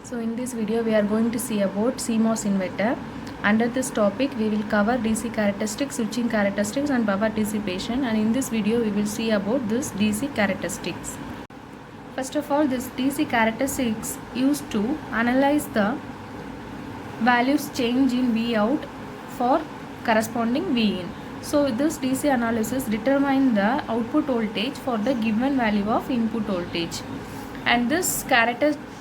So in this video we are going to see about CMOS inverter. Under this topic we will cover DC characteristics, switching characteristics and power dissipation, and in this video we will see about this DC characteristics. First of all, this DC characteristics used to analyze the values change in V out for corresponding V in. So this DC analysis determine the output voltage for the given value of input voltage, and this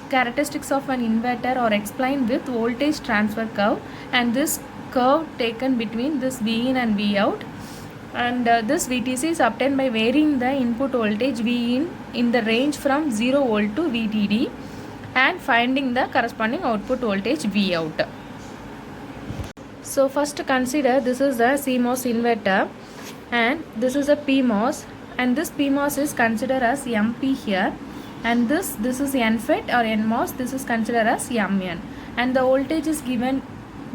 characteristics of an inverter are explained with voltage transfer curve, and this curve taken between this V in and V out, and this VTC is obtained by varying the input voltage V in the range from 0 volt to VDD and finding the corresponding output voltage V out. So first consider this is the CMOS inverter and this is a PMOS, and this PMOS is considered as MP here, and this is NFET or NMOS, this is considered as MN, and the voltage is given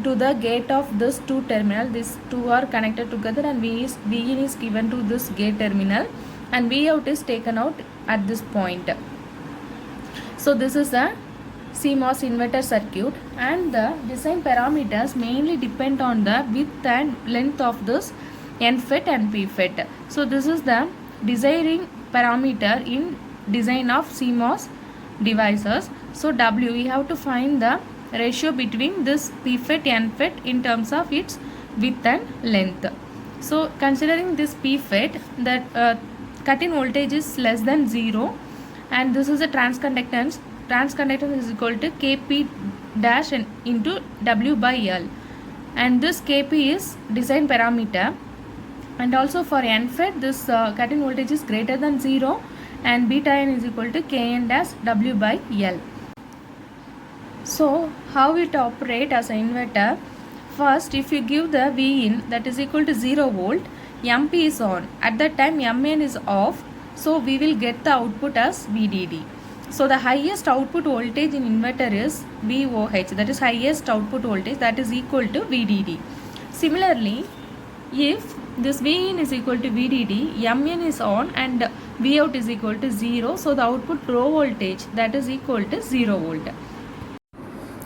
to the gate of this two terminal. These two are connected together, and V in is given to this gate terminal, and V out is taken out at this point. So this is the CMOS inverter circuit, and the design parameters mainly depend on the width and length of this NFET and PFET. So this is the designing parameter in design of CMOS devices. So W, we have to find the ratio between this PFET NFET in terms of its width and length. So considering this PFET, that cut-in voltage is less than 0, and this is a transconductance. Transconductance is equal to Kp dash into W by L, and this Kp is design parameter, and also for NFET this cut-in voltage is greater than 0 and beta n is equal to Kn dash W by L. So how it operate as an inverter? First, if you give the V in that is equal to 0 volt, MP is on. At that time Mn is off, so we will get the output as VDD. So the highest output voltage in inverter is VOH, that is highest output voltage, that is equal to VDD. Similarly, if this V in is equal to VDD, Mn is on and V out is equal to 0, so the output low voltage that is equal to 0 volt.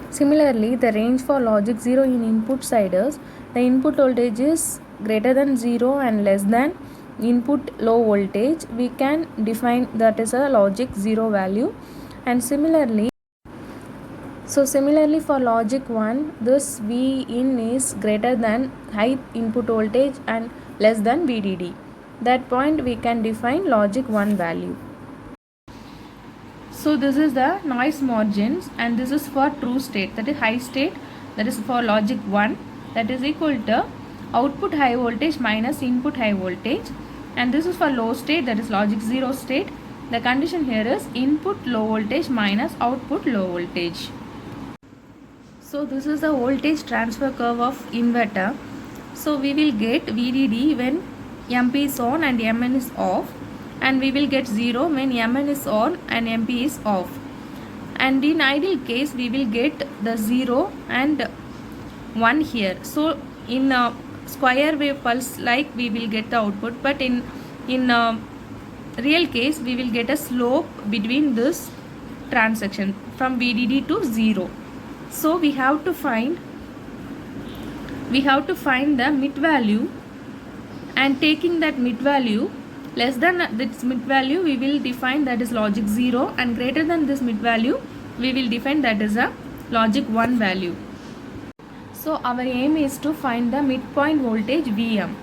Similarly, the range for logic 0 in input side is the input voltage is greater than 0 and less than input low voltage. We can define that as a logic 0 value, and similarly for logic 1, this V in is greater than high input voltage and less than VDD. That point we can define logic 1 value. So this is the noise margins, and this is for true state, that is high state, that is for logic 1, that is equal to output high voltage minus input high voltage, and this is for low state, that is logic 0 state. The condition here is input low voltage minus output low voltage. So this is the voltage transfer curve of inverter. So we will get VDD when MP is on and Mn is off, and we will get 0 when Mn is on and MP is off, and in ideal case we will get the 0 and 1 here. So in a square wave pulse like we will get the output, but in real case we will get a slope between this transaction from VDD to 0. So we have to find the mid value, and taking that mid value less than this mid value we will define that is logic 0, and greater than this mid value we will define that is a logic 1 value. So our aim is to find the midpoint voltage Vm.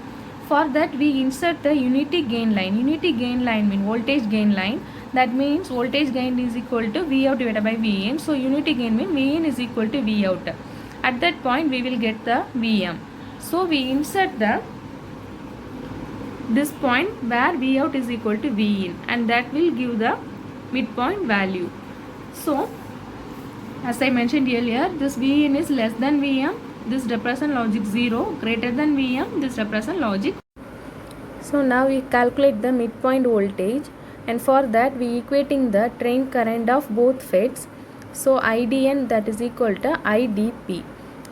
For that we insert the unity gain line. Unity gain line means voltage gain line. That means voltage gain is equal to V out divided by V in. So unity gain means V in is equal to V out. At that point we will get the Vm. So we insert this point where V out is equal to V in, and that will give the midpoint value. So as I mentioned earlier, this V in is less than Vm, this represent logic 0, greater than Vm, this represent logic. So now we calculate the midpoint voltage, and for that we equating the drain current of both FETs. So IDN that is equal to IDP.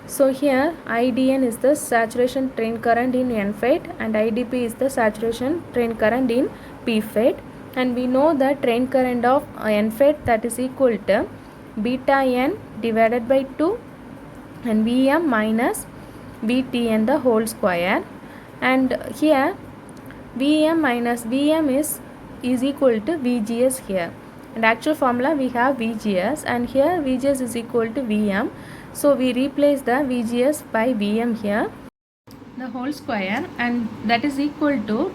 So here IDN is the saturation drain current in NFET and IDP is the saturation drain current in PFET, and we know the drain current of NFET that is equal to beta n divided by 2 and Vm minus Vtn the whole square, and here Vm minus Vm is equal to Vgs here, and actual formula we have Vgs, and here Vgs is equal to Vm, so we replace the Vgs by Vm here, the whole square, and that is equal to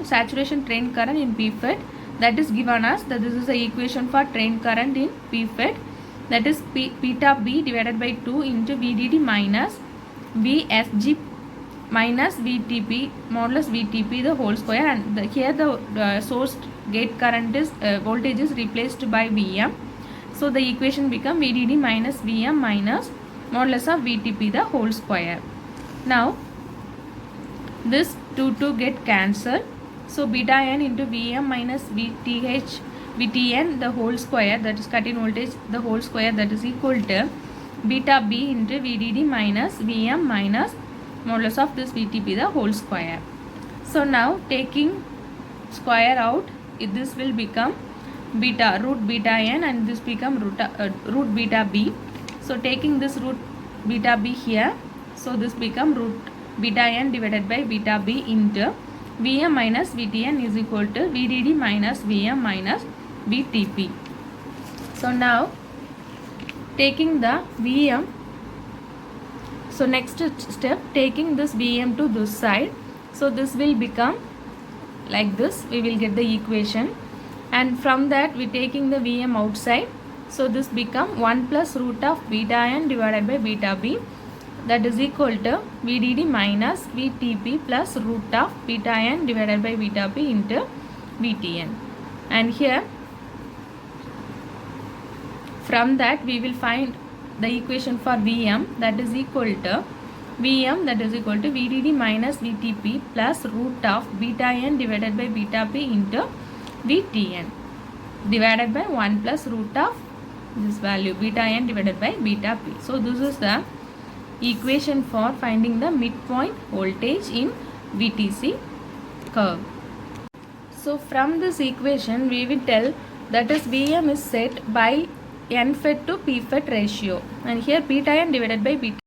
saturation train current in PFET, that is given us that this is the equation for train current in PFET, that is beta B divided by 2 into VDD minus VSG minus VTP modulus VTP the whole square, and here the source gate current is voltage is replaced by Vm, so the equation become VDD minus Vm minus modulus of VTP the whole square. Now this 2 get cancelled, so beta n into Vm minus Vtn the whole square, that is cut in voltage the whole square, that is equal to beta B into VDD minus Vm minus modulus of this VTP the whole square. So now taking square out, this will become root beta n, and this become root beta B. So taking this root beta B here, so this become root beta n divided by beta B into Vm minus Vtn is equal to VDD minus Vm minus VTP. So now taking the Vm, so next step, taking this Vm to this side, so this will become like this, we will get the equation, and from that we taking the Vm outside, so this become 1 plus root of beta n divided by beta B, that is equal to VDD minus VTP plus root of beta n divided by beta B into Vtn, and here from that we will find the equation for Vm, that is equal to VDD minus VTP plus root of beta n divided by beta P into Vtn divided by 1 plus root of this value beta n divided by beta P. So this is the equation for finding the midpoint voltage in VTC curve. So from this equation we will tell that is Vm is set by NFET to PFET ratio, and here beta n divided by beta.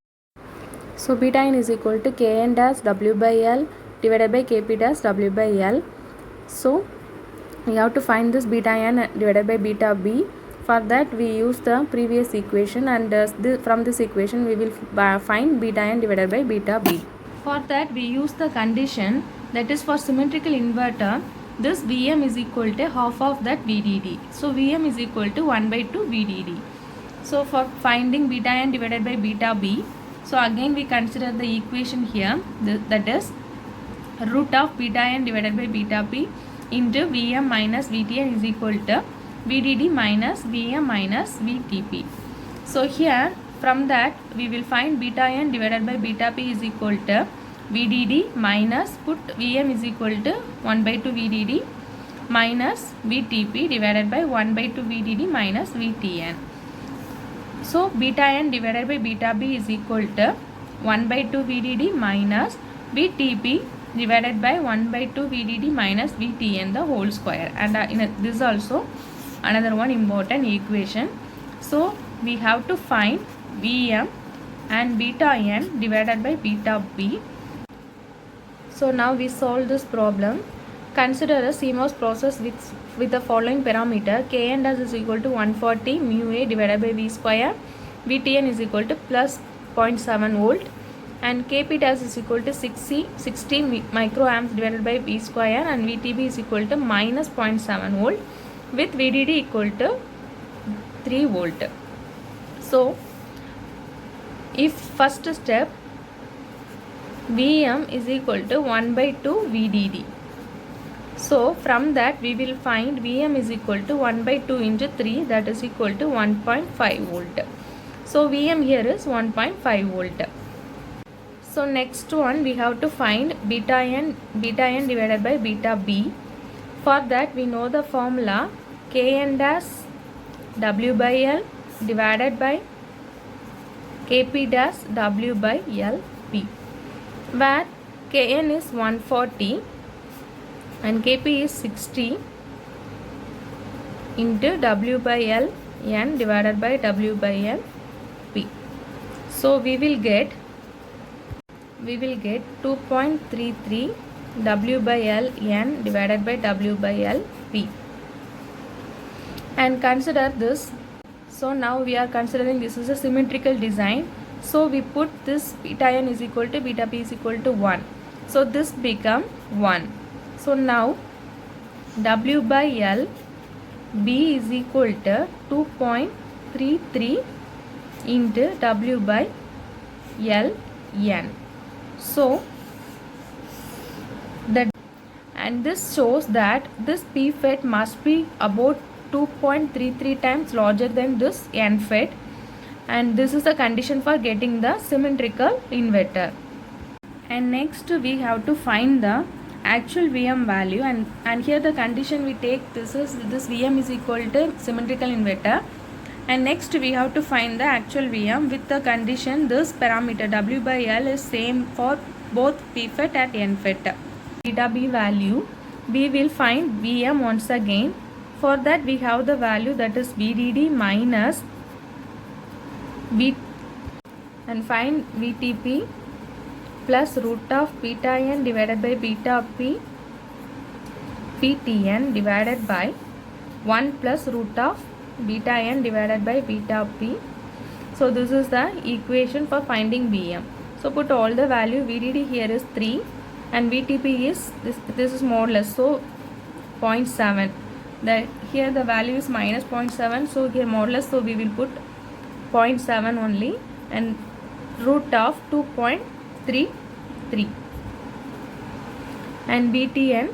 So beta n is equal to Kn dash W by L divided by Kp dash W by L. So we have to find this beta n divided by beta B. For that we use the previous equation, and from this equation we will find beta n divided by beta B. For that we use the condition, that is for symmetrical inverter, this Vm is equal to half of that VDD. So Vm is equal to 1 by 2 VDD. So for finding beta n divided by beta B, so again we consider the equation here, that is root of beta n divided by beta P into Vm minus Vtn is equal to VDD minus Vm minus Vtp. So here from that we will find beta n divided by beta P is equal to VDD minus put Vm is equal to 1 by 2 VDD minus Vtp divided by 1 by 2 VDD minus Vtn. So beta n divided by beta B is equal to 1 by 2 VDD minus Vtp divided by 1 by 2 VDD minus Vtn the whole square, and this is also another one important equation. So we have to find Vm and beta n divided by beta B. So now we solve this problem. Consider a CMOS process with the following parameter: Kn dash is equal to 140 mu A divided by V square, Vtn is equal to plus 0.7 volt, and Kp dash is equal to 60 microamps divided by V square, and Vtb is equal to minus 0.7 volt with VDD equal to 3 volt. So if first step Vm is equal to 1 by 2 VDD, so from that we will find Vm is equal to 1 by 2 into 3, that is equal to 1.5 volt. So Vm here is 1.5 volt. So next one we have to find beta n divided by beta B. For that we know the formula Kn dash W by L divided by Kp dash W by Lp, where Kn is 140 and Kp is 60 into W by L n divided by W by L P. So we will get 2.33 W by L N divided by W by L P. And consider this. So now we are considering this is a symmetrical design. So we put this beta n is equal to beta p is equal to 1. So this become 1. So now W by L B is equal to 2.33 into W by L N. So and this shows that this P FET must be about 2.33 times larger than this N FET, and this is the condition for getting the symmetrical inverter. And next we have to find the actual VM value, and here the condition we take this VM is equal to symmetrical inverter, and next we have to find the actual VM with the condition this parameter W by L is same for both P FET and N FET. Beta B value we will find VM once again. For that we have the value that is VDD minus V, and find VTP plus root of beta n divided by beta p Ptn divided by 1 plus root of beta n divided by beta p. So this is the equation for finding VM. So put all the value. VDD here is 3 and VTP is this is more or less, so 0.7. Here the value is minus 0.7, so here more or less, so we will put 0.7 only, and root of 2.33, and VTN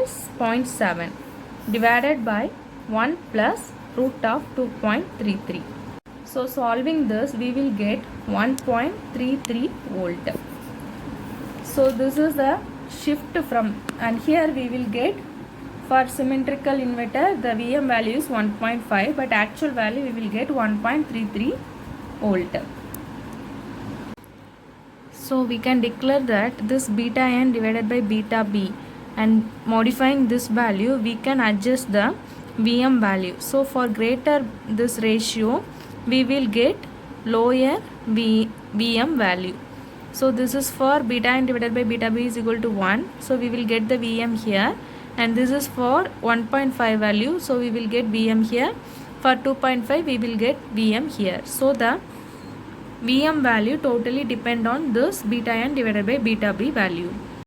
is 0.7 divided by 1 plus root of 2.33. So solving this we will get 1.33 volt. So this is the shift from, and here we will get for symmetrical inverter the VM value is 1.5, but actual value we will get 1.33 volt. So we can declare that this beta n divided by beta b, and modifying this value we can adjust the VM value. So for greater this ratio we will get lower VM value. So this is for beta n divided by beta b is equal to 1. So we will get the VM here, and this is for 1.5 value. So we will get VM here. For 2.5 we will get VM here. So the VM value totally depend on this beta n divided by beta b value.